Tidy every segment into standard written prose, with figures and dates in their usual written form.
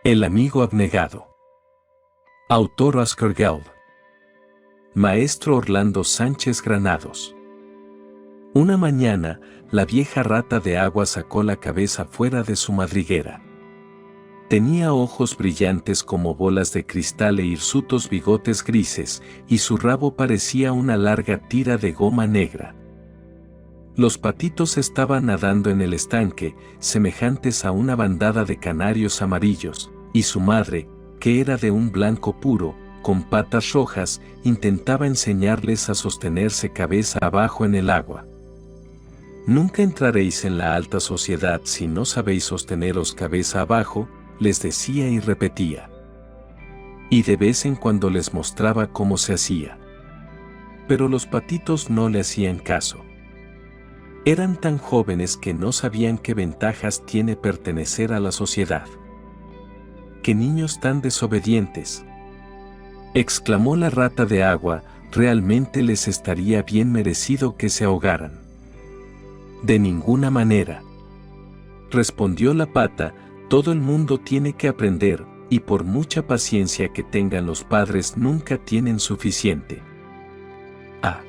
El amigo abnegado. Autor Oscar Wilde. Maestro Orlando Sánchez Granados. Una mañana, la vieja rata de agua sacó la cabeza fuera de su madriguera. Tenía ojos brillantes como bolas de cristal e hirsutos bigotes grises, y su rabo parecía una larga tira de goma negra. Los patitos estaban nadando en el estanque, semejantes a una bandada de canarios amarillos, y su madre, que era de un blanco puro, con patas rojas, intentaba enseñarles a sostenerse cabeza abajo en el agua. Nunca entraréis en la alta sociedad si no sabéis sosteneros cabeza abajo, les decía y repetía. Y de vez en cuando les mostraba cómo se hacía. Pero los patitos no le hacían caso. Eran tan jóvenes que no sabían qué ventajas tiene pertenecer a la sociedad. ¡Qué niños tan desobedientes! Exclamó la rata de agua, realmente les estaría bien merecido que se ahogaran. De ninguna manera. Respondió la pata, todo el mundo tiene que aprender, y por mucha paciencia que tengan los padres nunca tienen suficiente. Ah.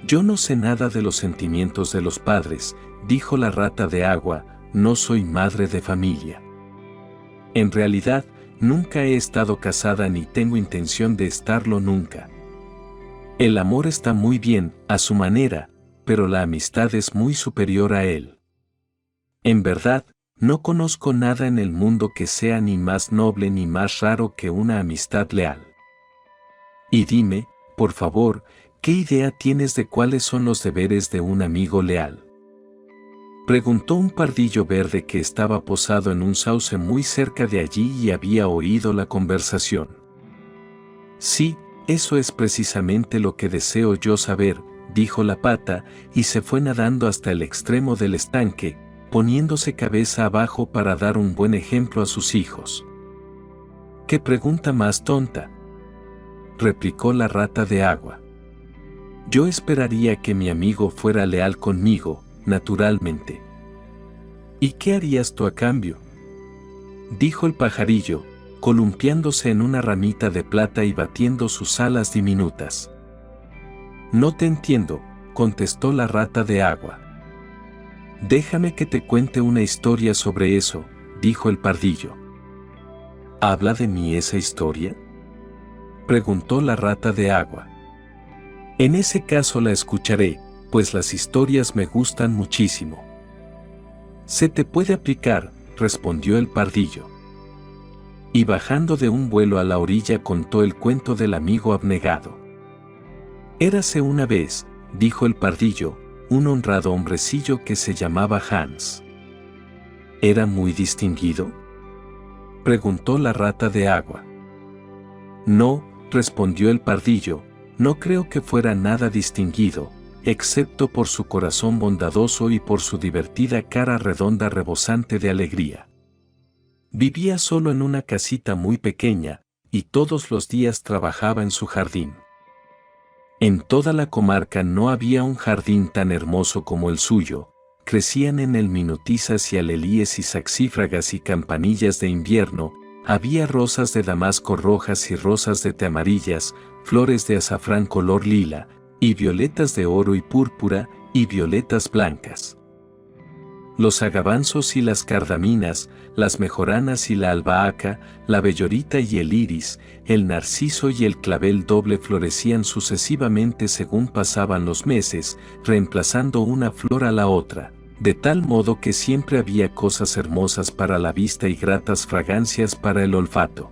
Yo no sé nada de los sentimientos de los padres, dijo la rata de agua, no soy madre de familia. En realidad, nunca he estado casada ni tengo intención de estarlo nunca. El amor está muy bien, a su manera, pero la amistad es muy superior a él. En verdad, no conozco nada en el mundo que sea ni más noble ni más raro que una amistad leal. Y dime, por favor, ¿qué idea tienes de cuáles son los deberes de un amigo leal? Preguntó un pardillo verde que estaba posado en un sauce muy cerca de allí y había oído la conversación. Sí, eso es precisamente lo que deseo yo saber, dijo la pata, y se fue nadando hasta el extremo del estanque, poniéndose cabeza abajo para dar un buen ejemplo a sus hijos. ¿Qué pregunta más tonta?, replicó la rata de agua. Yo esperaría que mi amigo fuera leal conmigo, naturalmente. ¿Y qué harías tú a cambio?, dijo el pajarillo, columpiándose en una ramita de plata y batiendo sus alas diminutas. No te entiendo, contestó la rata de agua. Déjame que te cuente una historia sobre eso, dijo el pardillo. ¿Habla de mí esa historia?, preguntó la rata de agua. En ese caso la escucharé, pues las historias me gustan muchísimo. Se te puede aplicar, respondió el pardillo. Y bajando de un vuelo a la orilla contó el cuento del amigo abnegado. Érase una vez, dijo el pardillo, un honrado hombrecillo que se llamaba Hans. ¿Era muy distinguido?, preguntó la rata de agua. No, respondió el pardillo, no creo que fuera nada distinguido, excepto por su corazón bondadoso y por su divertida cara redonda rebosante de alegría. Vivía solo en una casita muy pequeña, y todos los días trabajaba en su jardín. En toda la comarca no había un jardín tan hermoso como el suyo, crecían en él minutisas y alelíes y saxífragas y campanillas de invierno, había rosas de damasco rojas y rosas de té amarillas, flores de azafrán color lila, y violetas de oro y púrpura, y violetas blancas. Los agavanzos y las cardaminas, las mejoranas y la albahaca, la bellorita y el iris, el narciso y el clavel doble florecían sucesivamente según pasaban los meses, reemplazando una flor a la otra, de tal modo que siempre había cosas hermosas para la vista y gratas fragancias para el olfato.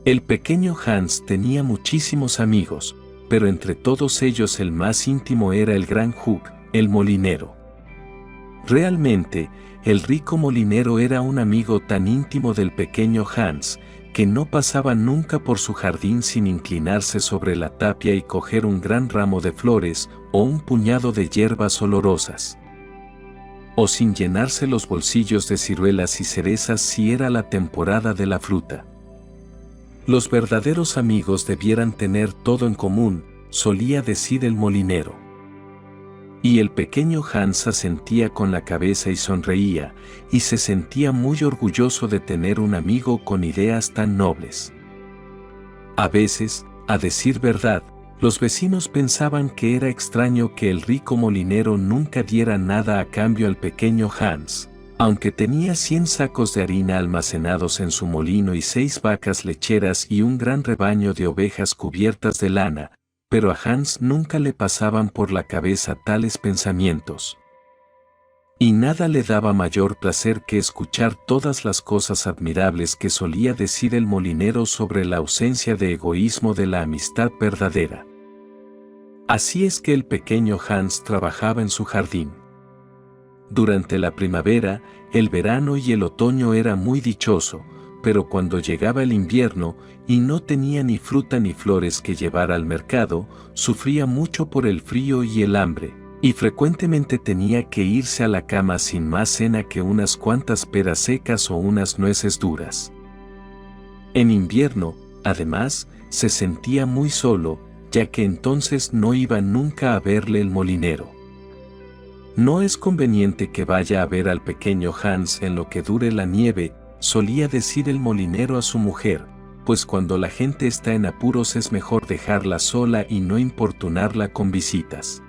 El pequeño Hans tenía muchísimos amigos, pero entre todos ellos el más íntimo era el gran Hug, el molinero. Realmente, el rico molinero era un amigo tan íntimo del pequeño Hans, que no pasaba nunca por su jardín sin inclinarse sobre la tapia y coger un gran ramo de flores o un puñado de hierbas olorosas. O sin llenarse los bolsillos de ciruelas y cerezas si era la temporada de la fruta. Los verdaderos amigos debieran tener todo en común, solía decir el molinero. Y el pequeño Hans asentía con la cabeza y sonreía, y se sentía muy orgulloso de tener un amigo con ideas tan nobles. A veces, a decir verdad, los vecinos pensaban que era extraño que el rico molinero nunca diera nada a cambio al pequeño Hans, aunque tenía 100 sacos de harina almacenados en su molino y 6 vacas lecheras y un gran rebaño de ovejas cubiertas de lana, pero a Hans nunca le pasaban por la cabeza tales pensamientos. Y nada le daba mayor placer que escuchar todas las cosas admirables que solía decir el molinero sobre la ausencia de egoísmo de la amistad verdadera. Así es que el pequeño Hans trabajaba en su jardín. Durante la primavera, el verano y el otoño era muy dichoso, pero cuando llegaba el invierno y no tenía ni fruta ni flores que llevar al mercado, sufría mucho por el frío y el hambre, y frecuentemente tenía que irse a la cama sin más cena que unas cuantas peras secas o unas nueces duras. En invierno, además, se sentía muy solo, ya que entonces no iba nunca a verle el molinero. No es conveniente que vaya a ver al pequeño Hans en lo que dure la nieve, solía decir el molinero a su mujer, pues cuando la gente está en apuros es mejor dejarla sola y no importunarla con visitas.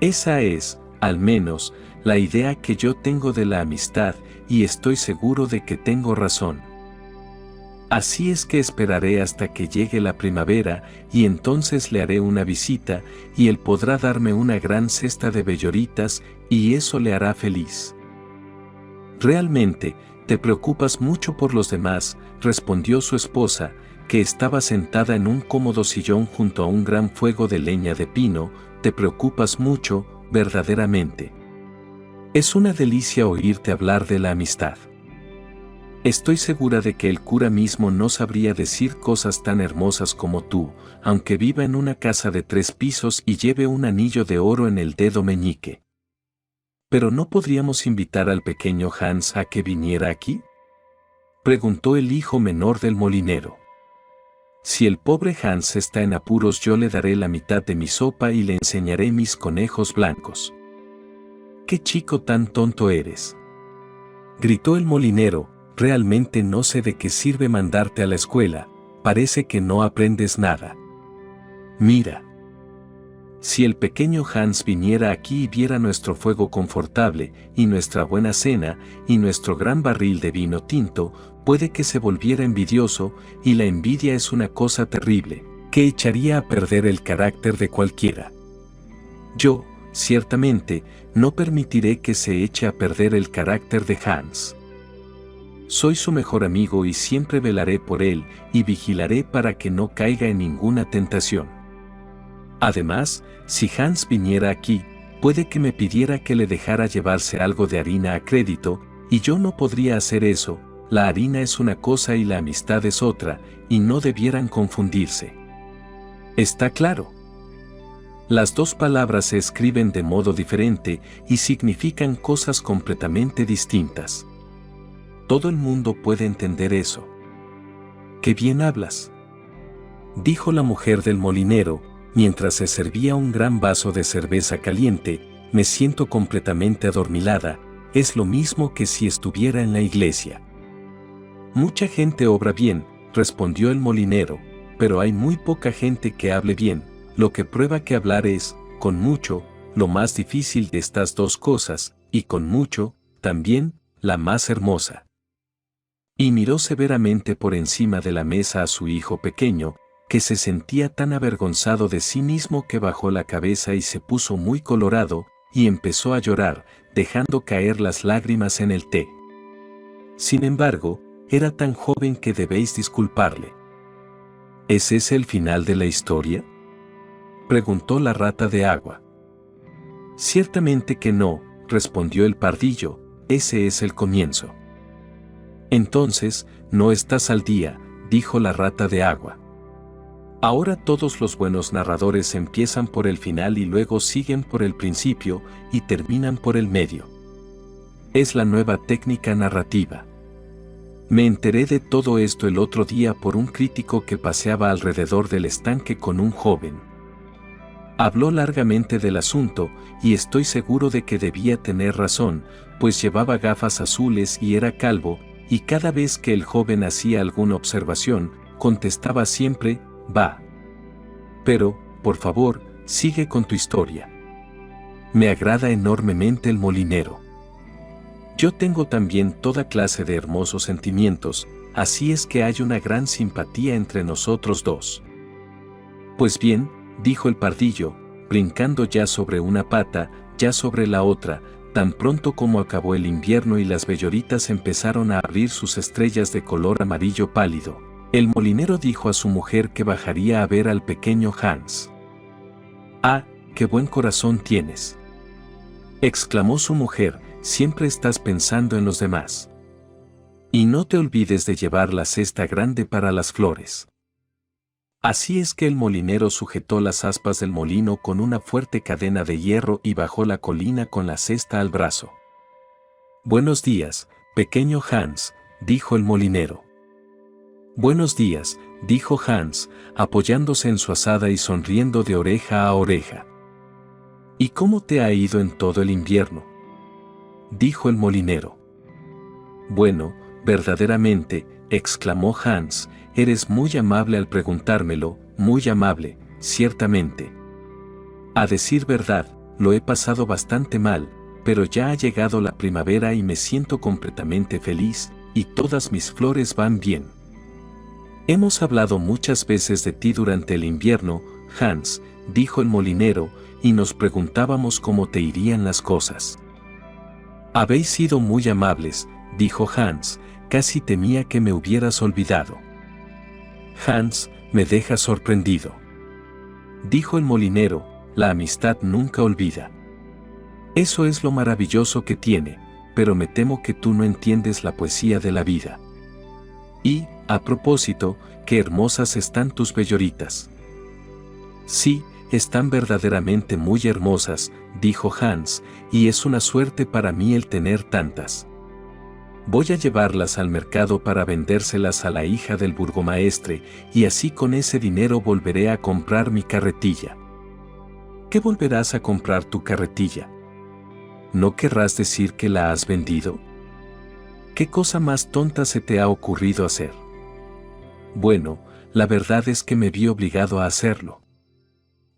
Esa es, al menos, la idea que yo tengo de la amistad, y estoy seguro de que tengo razón. Así es que esperaré hasta que llegue la primavera, y entonces le haré una visita, y él podrá darme una gran cesta de belloritas, y eso le hará feliz. Realmente, te preocupas mucho por los demás, respondió su esposa, que estaba sentada en un cómodo sillón junto a un gran fuego de leña de pino. Te preocupas mucho, verdaderamente. Es una delicia oírte hablar de la amistad. Estoy segura de que el cura mismo no sabría decir cosas tan hermosas como tú, aunque viva en una casa de 3 pisos y lleve un anillo de oro en el dedo meñique. ¿Pero no podríamos invitar al pequeño Hans a que viniera aquí?, preguntó el hijo menor del molinero. Si el pobre Hans está en apuros, yo le daré la mitad de mi sopa y le enseñaré mis conejos blancos. ¡Qué chico tan tonto eres!, gritó el molinero. Realmente no sé de qué sirve mandarte a la escuela, parece que no aprendes nada. Mira. Si el pequeño Hans viniera aquí y viera nuestro fuego confortable, y nuestra buena cena, y nuestro gran barril de vino tinto, puede que se volviera envidioso, y la envidia es una cosa terrible, que echaría a perder el carácter de cualquiera. Yo, ciertamente, no permitiré que se eche a perder el carácter de Hans. Soy su mejor amigo y siempre velaré por él, y vigilaré para que no caiga en ninguna tentación. Además, si Hans viniera aquí, puede que me pidiera que le dejara llevarse algo de harina a crédito, y yo no podría hacer eso. La harina es una cosa y la amistad es otra, y no debieran confundirse. ¿Está claro? Las dos palabras se escriben de modo diferente y significan cosas completamente distintas. Todo el mundo puede entender eso. ¡Qué bien hablas!, dijo la mujer del molinero, mientras se servía un gran vaso de cerveza caliente. Me siento completamente adormilada, es lo mismo que si estuviera en la iglesia. Mucha gente obra bien, respondió el molinero, pero hay muy poca gente que hable bien, lo que prueba que hablar es, con mucho, lo más difícil de estas dos cosas, y con mucho, también, la más hermosa. Y miró severamente por encima de la mesa a su hijo pequeño, que se sentía tan avergonzado de sí mismo que bajó la cabeza y se puso muy colorado, y empezó a llorar, dejando caer las lágrimas en el té. Sin embargo, era tan joven que debéis disculparle. ¿Es ese el final de la historia?, preguntó la rata de agua. Ciertamente que no, respondió el pardillo, ese es el comienzo. Entonces, no estás al día, dijo la rata de agua. Ahora todos los buenos narradores empiezan por el final y luego siguen por el principio y terminan por el medio. Es la nueva técnica narrativa. Me enteré de todo esto el otro día por un crítico que paseaba alrededor del estanque con un joven. Habló largamente del asunto, y estoy seguro de que debía tener razón, pues llevaba gafas azules y era calvo, y cada vez que el joven hacía alguna observación, contestaba siempre, va. Pero, por favor, sigue con tu historia. Me agrada enormemente el molinero. Yo tengo también toda clase de hermosos sentimientos, así es que hay una gran simpatía entre nosotros dos. Pues bien, dijo el pardillo, brincando ya sobre una pata, ya sobre la otra, tan pronto como acabó el invierno y las belloritas empezaron a abrir sus estrellas de color amarillo pálido. El molinero dijo a su mujer que bajaría a ver al pequeño Hans. «Ah, qué buen corazón tienes», exclamó su mujer, «siempre estás pensando en los demás. Y no te olvides de llevar la cesta grande para las flores». Así es que el molinero sujetó las aspas del molino con una fuerte cadena de hierro y bajó la colina con la cesta al brazo. «Buenos días, pequeño Hans», dijo el molinero. «Buenos días», dijo Hans, apoyándose en su azada y sonriendo de oreja a oreja. «¿Y cómo te ha ido en todo el invierno?», dijo el molinero. «Bueno, verdaderamente», exclamó Hans, «eres muy amable al preguntármelo, muy amable, ciertamente. A decir verdad, lo he pasado bastante mal, pero ya ha llegado la primavera y me siento completamente feliz, y todas mis flores van bien. Hemos hablado muchas veces de ti durante el invierno, Hans», dijo el molinero, «y nos preguntábamos cómo te irían las cosas». «Habéis sido muy amables», dijo Hans, «casi temía que me hubieras olvidado». «Hans, me dejas sorprendido», dijo el molinero, «la amistad nunca olvida. Eso es lo maravilloso que tiene, pero me temo que tú no entiendes la poesía de la vida. Y, a propósito, qué hermosas están tus belloritas». «Sí, están verdaderamente muy hermosas», dijo Hans, «y es una suerte para mí el tener tantas. Voy a llevarlas al mercado para vendérselas a la hija del burgomaestre, y así con ese dinero volveré a comprar mi carretilla». «¿Qué volverás a comprar tu carretilla? ¿No querrás decir que la has vendido? ¿Qué cosa más tonta se te ha ocurrido hacer?». «Bueno, la verdad es que me vi obligado a hacerlo.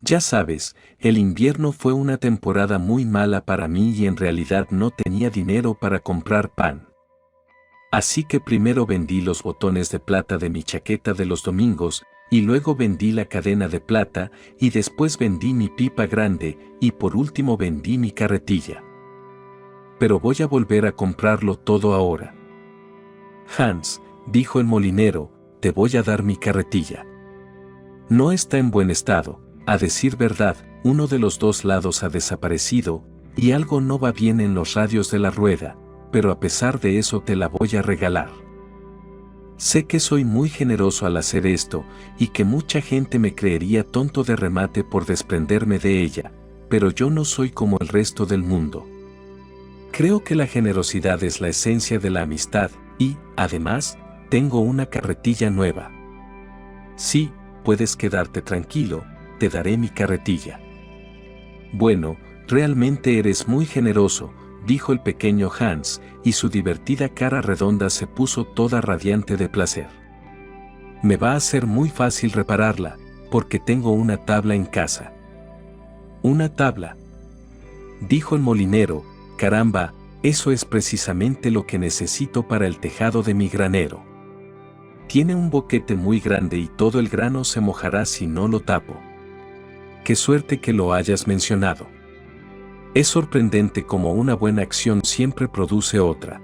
Ya sabes, el invierno fue una temporada muy mala para mí y en realidad no tenía dinero para comprar pan. Así que primero vendí los botones de plata de mi chaqueta de los domingos, y luego vendí la cadena de plata, y después vendí mi pipa grande, y por último vendí mi carretilla. Pero voy a volver a comprarlo todo ahora». «Hans», dijo el molinero, «te voy a dar mi carretilla. No está en buen estado, a decir verdad, uno de los dos lados ha desaparecido, y algo no va bien en los radios de la rueda, pero a pesar de eso te la voy a regalar. Sé que soy muy generoso al hacer esto, y que mucha gente me creería tonto de remate por desprenderme de ella, pero yo no soy como el resto del mundo. Creo que la generosidad es la esencia de la amistad, y, además, tengo una carretilla nueva. Sí, puedes quedarte tranquilo, te daré mi carretilla». «Bueno, realmente eres muy generoso», dijo el pequeño Hans, y su divertida cara redonda se puso toda radiante de placer. «Me va a ser muy fácil repararla, porque tengo una tabla en casa». «¿Una tabla?», dijo el molinero, «caramba, eso es precisamente lo que necesito para el tejado de mi granero. Tiene un boquete muy grande y todo el grano se mojará si no lo tapo». «Qué suerte que lo hayas mencionado. Es sorprendente cómo una buena acción siempre produce otra.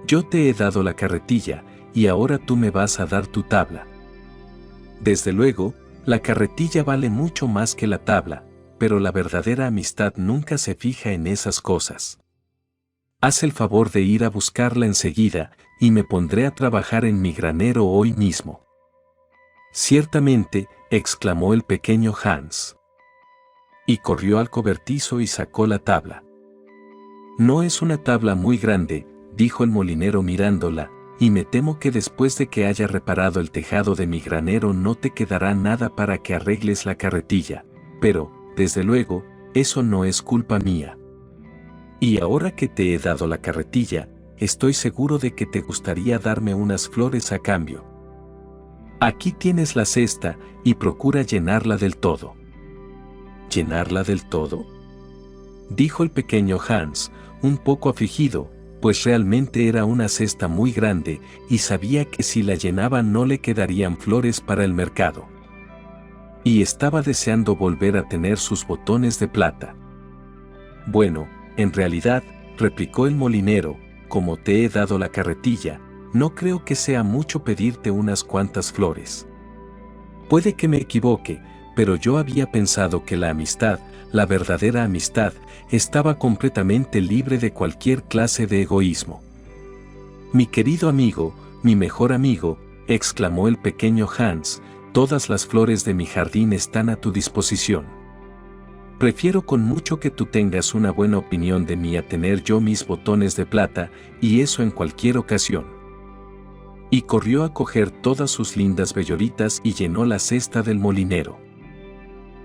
Yo te he dado la carretilla, y ahora tú me vas a dar tu tabla». Desde luego, la carretilla vale mucho más que la tabla, pero la verdadera amistad nunca se fija en esas cosas. Haz el favor de ir a buscarla enseguida, y me pondré a trabajar en mi granero hoy mismo. «Ciertamente», exclamó el pequeño Hans. Y corrió al cobertizo y sacó la tabla. «No es una tabla muy grande», dijo el molinero mirándola, «y me temo que después de que haya reparado el tejado de mi granero no te quedará nada para que arregles la carretilla, pero, desde luego, eso no es culpa mía. Y ahora que te he dado la carretilla, estoy seguro de que te gustaría darme unas flores a cambio. Aquí tienes la cesta y procura llenarla del todo. ¿Llenarla del todo?, dijo el pequeño Hans, un poco afligido, pues realmente era una cesta muy grande y sabía que si la llenaba no le quedarían flores para el mercado. Y estaba deseando volver a tener sus botones de plata. Bueno, en realidad, replicó el molinero, como te he dado la carretilla, no creo que sea mucho pedirte unas cuantas flores. Puede que me equivoque, pero yo había pensado que la amistad, la verdadera amistad, estaba completamente libre de cualquier clase de egoísmo. Mi querido amigo, mi mejor amigo, exclamó el pequeño Hans, todas las flores de mi jardín están a tu disposición. Prefiero con mucho que tú tengas una buena opinión de mí a tener yo mis botones de plata, y eso en cualquier ocasión. Y corrió a coger todas sus lindas belloritas y llenó la cesta del molinero.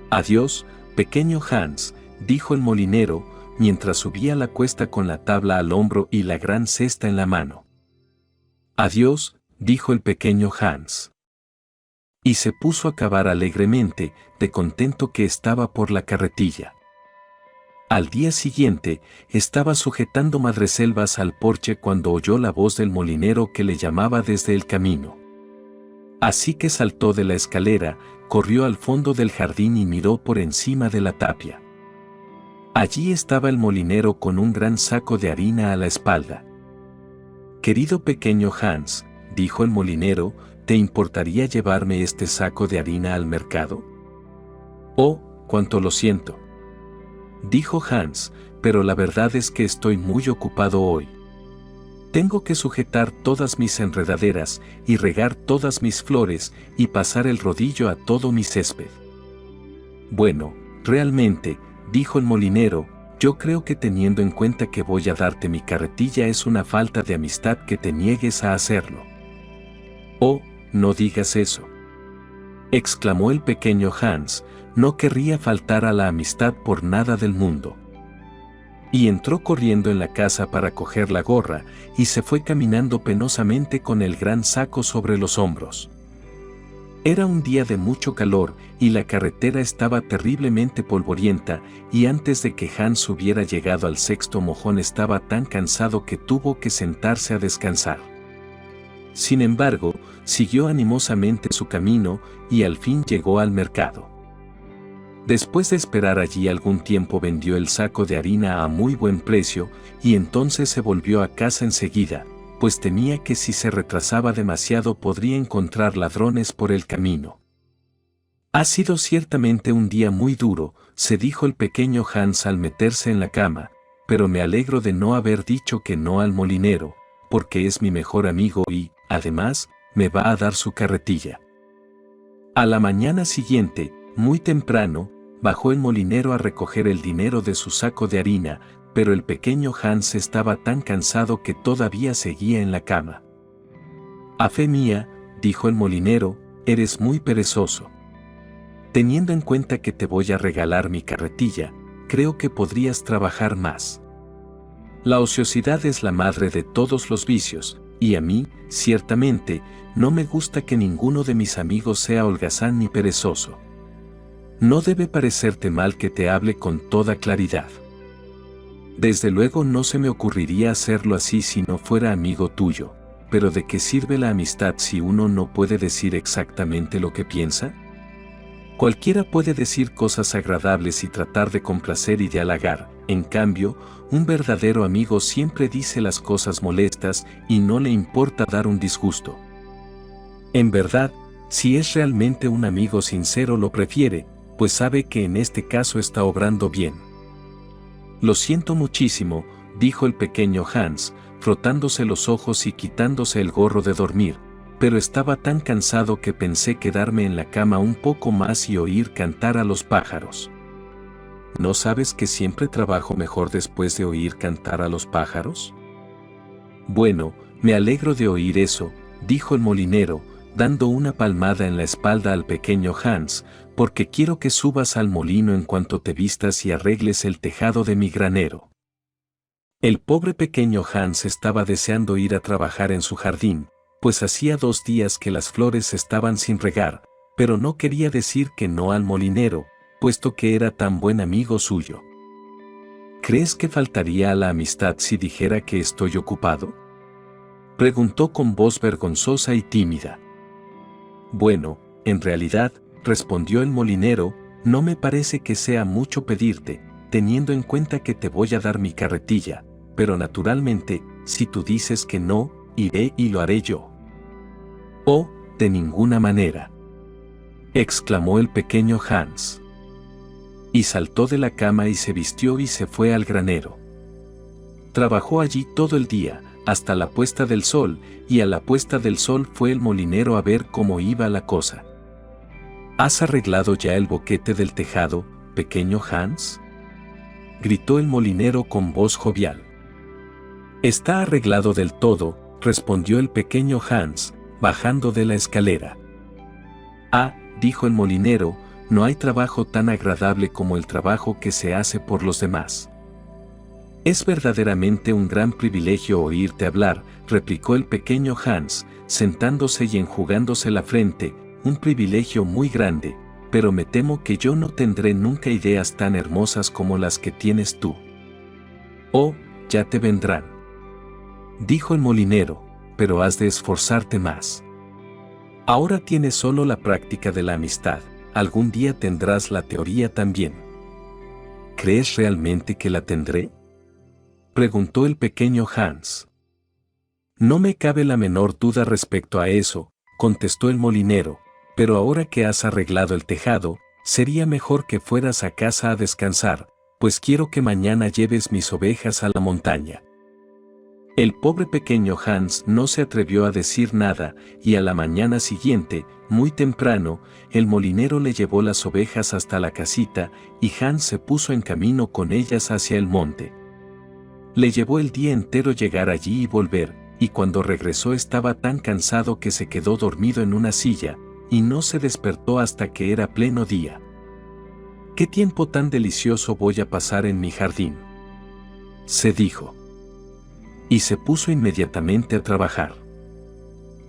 Adiós, pequeño Hans, dijo el molinero, mientras subía la cuesta con la tabla al hombro y la gran cesta en la mano. Adiós, dijo el pequeño Hans. Y se puso a cavar alegremente, de contento que estaba por la carretilla. Al día siguiente, estaba sujetando madreselvas al porche cuando oyó la voz del molinero que le llamaba desde el camino. Así que saltó de la escalera, corrió al fondo del jardín y miró por encima de la tapia. Allí estaba el molinero con un gran saco de harina a la espalda. Querido pequeño Hans, dijo el molinero, ¿te importaría llevarme este saco de harina al mercado? Oh, cuánto lo siento, dijo Hans, pero la verdad es que estoy muy ocupado hoy. Tengo que sujetar todas mis enredaderas y regar todas mis flores y pasar el rodillo a todo mi césped. Bueno, realmente, dijo el molinero, yo creo que teniendo en cuenta que voy a darte mi carretilla es una falta de amistad que te niegues a hacerlo. Oh, no digas eso, exclamó el pequeño Hans, no querría faltar a la amistad por nada del mundo. Y entró corriendo en la casa para coger la gorra, y se fue caminando penosamente con el gran saco sobre los hombros. Era un día de mucho calor, y la carretera estaba terriblemente polvorienta, y antes de que Hans hubiera llegado al sexto mojón estaba tan cansado que tuvo que sentarse a descansar. Sin embargo, siguió animosamente su camino, y al fin llegó al mercado. Después de esperar allí algún tiempo vendió el saco de harina a muy buen precio, y entonces se volvió a casa enseguida, pues temía que si se retrasaba demasiado podría encontrar ladrones por el camino. Ha sido ciertamente un día muy duro, se dijo el pequeño Hans al meterse en la cama, pero me alegro de no haber dicho que no al molinero, porque es mi mejor amigo y, además, me va a dar su carretilla. A la mañana siguiente, muy temprano, bajó el molinero a recoger el dinero de su saco de harina, pero el pequeño Hans estaba tan cansado que todavía seguía en la cama. A fe mía, dijo el molinero, eres muy perezoso. Teniendo en cuenta que te voy a regalar mi carretilla, creo que podrías trabajar más. La ociosidad es la madre de todos los vicios, y a mí, ciertamente, no me gusta que ninguno de mis amigos sea holgazán ni perezoso. No debe parecerte mal que te hable con toda claridad. Desde luego no se me ocurriría hacerlo así si no fuera amigo tuyo, pero ¿de qué sirve la amistad si uno no puede decir exactamente lo que piensa? Cualquiera puede decir cosas agradables y tratar de complacer y de halagar, en cambio, un verdadero amigo siempre dice las cosas molestas y no le importa dar un disgusto. En verdad, si es realmente un amigo sincero lo prefiere, pues sabe que en este caso está obrando bien. Lo siento muchísimo, dijo el pequeño Hans, frotándose los ojos y quitándose el gorro de dormir, pero estaba tan cansado que pensé quedarme en la cama un poco más y oír cantar a los pájaros. ¿No sabes que siempre trabajo mejor después de oír cantar a los pájaros? Bueno, me alegro de oír eso, dijo el molinero, dando una palmada en la espalda al pequeño Hans, porque quiero que subas al molino en cuanto te vistas y arregles el tejado de mi granero. El pobre pequeño Hans estaba deseando ir a trabajar en su jardín, pues hacía 2 días que las flores estaban sin regar, pero no quería decir que no al molinero, puesto que era tan buen amigo suyo. ¿Crees que faltaría a la amistad si dijera que estoy ocupado?, preguntó con voz vergonzosa y tímida. Bueno, en realidad, respondió el molinero, no me parece que sea mucho pedirte, teniendo en cuenta que te voy a dar mi carretilla, pero naturalmente, si tú dices que no, iré y lo haré yo. Oh, de ninguna manera, exclamó el pequeño Hans. Y saltó de la cama y se vistió y se fue al granero. Trabajó allí todo el día, hasta la puesta del sol, y a la puesta del sol fue el molinero a ver cómo iba la cosa. ¿Has arreglado ya el boquete del tejado, pequeño Hans?, gritó el molinero con voz jovial. Está arreglado del todo, respondió el pequeño Hans, bajando de la escalera. Ah, dijo el molinero, no hay trabajo tan agradable como el trabajo que se hace por los demás. Es verdaderamente un gran privilegio oírte hablar, replicó el pequeño Hans, sentándose y enjugándose la frente, un privilegio muy grande, pero me temo que yo no tendré nunca ideas tan hermosas como las que tienes tú. Oh, ya te vendrán, dijo el molinero, pero has de esforzarte más. Ahora tienes solo la práctica de la amistad, algún día tendrás la teoría también. ¿Crees realmente que la tendré?, preguntó el pequeño Hans. No me cabe la menor duda respecto a eso, contestó el molinero, pero ahora que has arreglado el tejado, sería mejor que fueras a casa a descansar, pues quiero que mañana lleves mis ovejas a la montaña. El pobre pequeño Hans no se atrevió a decir nada, y a la mañana siguiente, muy temprano, el molinero le llevó las ovejas hasta la casita, y Hans se puso en camino con ellas hacia el monte. Le llevó el día entero llegar allí y volver, y cuando regresó estaba tan cansado que se quedó dormido en una silla, y no se despertó hasta que era pleno día. «¿Qué tiempo tan delicioso voy a pasar en mi jardín?», se dijo. Y se puso inmediatamente a trabajar.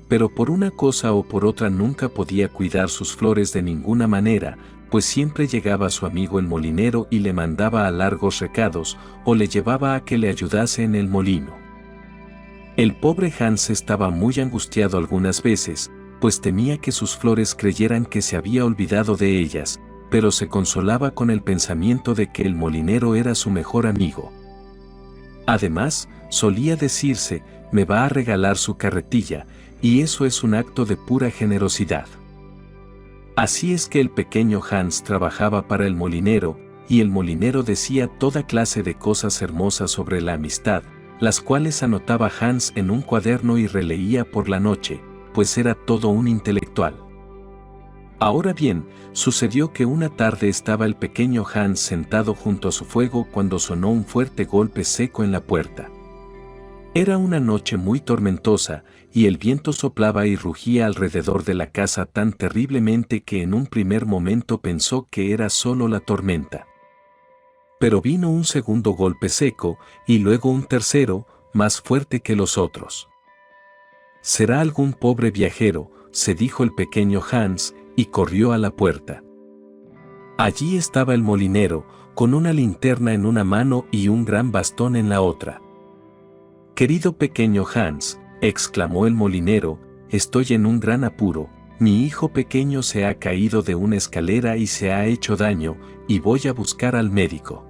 Pero por una cosa o por otra nunca podía cuidar sus flores de ninguna manera, pues siempre llegaba su amigo el molinero y le mandaba a largos recados, o le llevaba a que le ayudase en el molino. El pobre Hans estaba muy angustiado algunas veces, pues temía que sus flores creyeran que se había olvidado de ellas, pero se consolaba con el pensamiento de que el molinero era su mejor amigo. Además, solía decirse, me va a regalar su carretilla, y eso es un acto de pura generosidad. Así es que el pequeño Hans trabajaba para el molinero, y el molinero decía toda clase de cosas hermosas sobre la amistad, las cuales anotaba Hans en un cuaderno y releía por la noche, pues era todo un intelectual. Ahora bien, sucedió que una tarde estaba el pequeño Hans sentado junto a su fuego cuando sonó un fuerte golpe seco en la puerta. Era una noche muy tormentosa, y el viento soplaba y rugía alrededor de la casa tan terriblemente que en un primer momento pensó que era solo la tormenta. Pero vino un segundo golpe seco, y luego un tercero, más fuerte que los otros. «Será algún pobre viajero», se dijo el pequeño Hans, y corrió a la puerta. Allí estaba el molinero, con una linterna en una mano y un gran bastón en la otra. «Querido pequeño Hans», exclamó el molinero, «estoy en un gran apuro, mi hijo pequeño se ha caído de una escalera y se ha hecho daño, y voy a buscar al médico.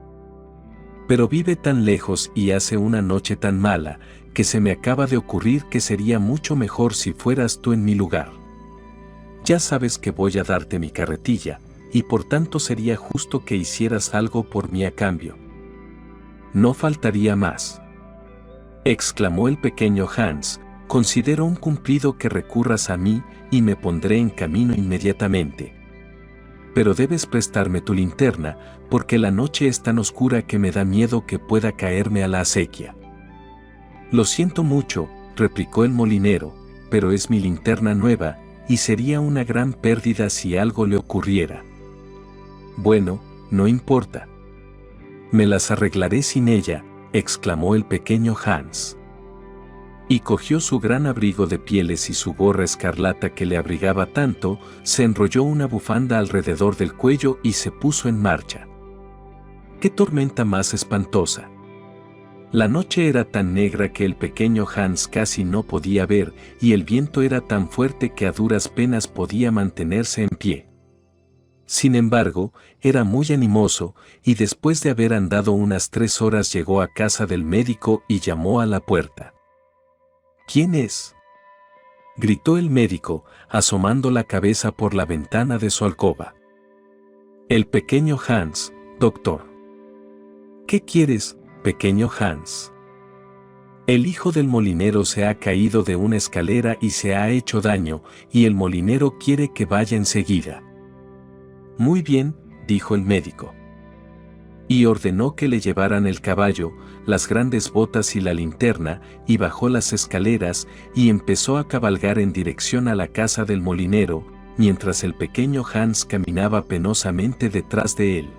Pero vive tan lejos y hace una noche tan mala, que se me acaba de ocurrir que sería mucho mejor si fueras tú en mi lugar. Ya sabes que voy a darte mi carretilla, y por tanto sería justo que hicieras algo por mí a cambio». «No faltaría más», exclamó el pequeño Hans, «considero un cumplido que recurras a mí, y me pondré en camino inmediatamente. Pero debes prestarme tu linterna, porque la noche es tan oscura que me da miedo que pueda caerme a la acequia». «Lo siento mucho», replicó el molinero, «pero es mi linterna nueva, y sería una gran pérdida si algo le ocurriera». Bueno, no importa. Me las arreglaré sin ella, exclamó el pequeño Hans. Y cogió su gran abrigo de pieles y su gorra escarlata que le abrigaba tanto, se enrolló una bufanda alrededor del cuello y se puso en marcha. ¡Qué tormenta más espantosa! La noche era tan negra que el pequeño Hans casi no podía ver, y el viento era tan fuerte que a duras penas podía mantenerse en pie. Sin embargo, era muy animoso, y después de haber andado unas 3 horas llegó a casa del médico y llamó a la puerta. ¿Quién es?, gritó el médico, asomando la cabeza por la ventana de su alcoba. El pequeño Hans, doctor. ¿Qué quieres, pequeño Hans? El hijo del molinero se ha caído de una escalera y se ha hecho daño, y el molinero quiere que vaya enseguida. Muy bien, dijo el médico. Y ordenó que le llevaran el caballo, las grandes botas y la linterna, y bajó las escaleras, y empezó a cabalgar en dirección a la casa del molinero, mientras el pequeño Hans caminaba penosamente detrás de él.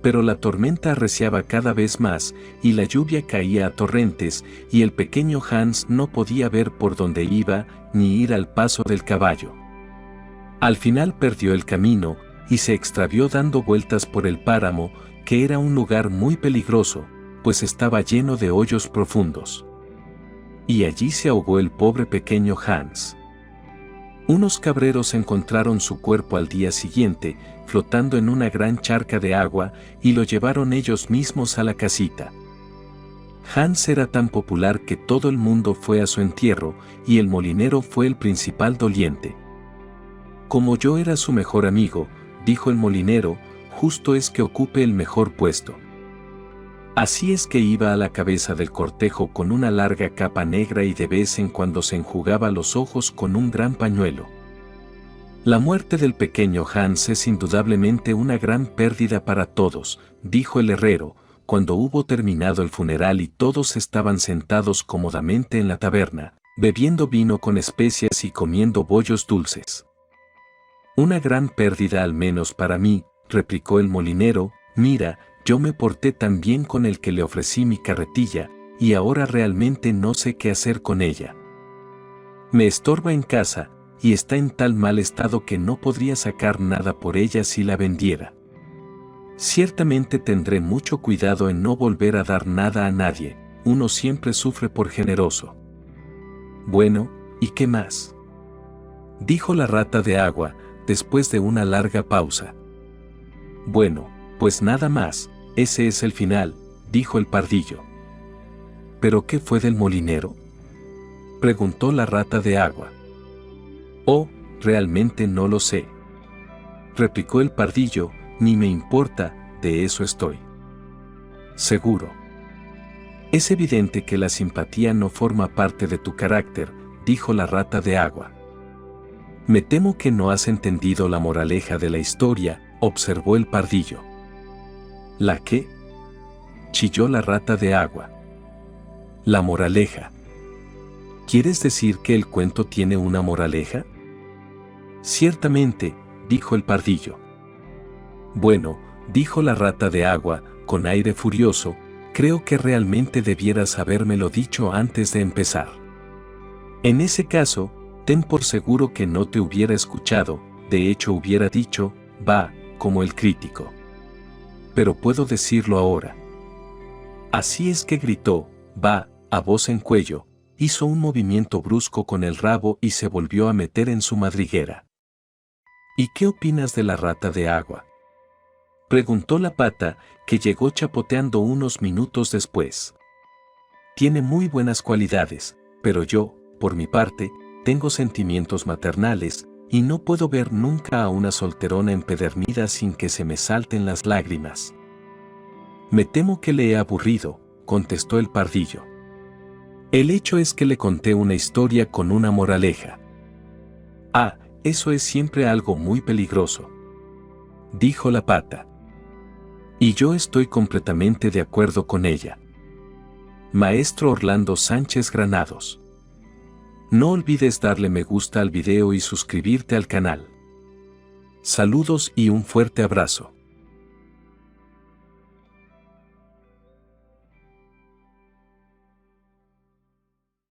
Pero la tormenta arreciaba cada vez más, y la lluvia caía a torrentes, y el pequeño Hans no podía ver por dónde iba, ni ir al paso del caballo. Al final perdió el camino, y se extravió dando vueltas por el páramo, que era un lugar muy peligroso, pues estaba lleno de hoyos profundos. Y allí se ahogó el pobre pequeño Hans. Unos cabreros encontraron su cuerpo al día siguiente, flotando en una gran charca de agua, y lo llevaron ellos mismos a la casita. Hans era tan popular que todo el mundo fue a su entierro, y el molinero fue el principal doliente. Como yo era su mejor amigo, dijo el molinero, justo es que ocupe el mejor puesto. Así es que iba a la cabeza del cortejo con una larga capa negra y de vez en cuando se enjugaba los ojos con un gran pañuelo. La muerte del pequeño Hans es indudablemente una gran pérdida para todos, dijo el herrero, cuando hubo terminado el funeral y todos estaban sentados cómodamente en la taberna, bebiendo vino con especias y comiendo bollos dulces. Una gran pérdida al menos para mí, replicó el molinero, mira, yo me porté tan bien con el que le ofrecí mi carretilla, y ahora realmente no sé qué hacer con ella. Me estorba en casa, y está en tal mal estado que no podría sacar nada por ella si la vendiera. Ciertamente tendré mucho cuidado en no volver a dar nada a nadie, uno siempre sufre por generoso. Bueno, ¿y qué más?, dijo la rata de agua, después de una larga pausa. Bueno, pues nada más, ese es el final, dijo el pardillo. ¿Pero qué fue del molinero?, preguntó la rata de agua. Oh, realmente no lo sé, replicó el pardillo, ni me importa, de eso estoy seguro. Es evidente que la simpatía no forma parte de tu carácter, dijo la rata de agua. Me temo que no has entendido la moraleja de la historia, observó el pardillo. ¿La qué?, chilló la rata de agua. La moraleja. ¿Quieres decir que el cuento tiene una moraleja? Ciertamente, dijo el pardillo. Bueno, dijo la rata de agua, con aire furioso, creo que realmente debieras habérmelo dicho antes de empezar. En ese caso, ten por seguro que no te hubiera escuchado, de hecho hubiera dicho, va, como el crítico. Pero puedo decirlo ahora. Así es que gritó, va, a voz en cuello, hizo un movimiento brusco con el rabo y se volvió a meter en su madriguera. ¿Y qué opinas de la rata de agua?, preguntó la pata, que llegó chapoteando unos minutos después. Tiene muy buenas cualidades, pero yo, por mi parte, tengo sentimientos maternales, y no puedo ver nunca a una solterona empedernida sin que se me salten las lágrimas. Me temo que le he aburrido, contestó el pardillo. El hecho es que le conté una historia con una moraleja. Ah, eso es siempre algo muy peligroso, dijo la pata. Y yo estoy completamente de acuerdo con ella. Maestro Orlando Sánchez Granados. No olvides darle me gusta al video y suscribirte al canal. Saludos y un fuerte abrazo.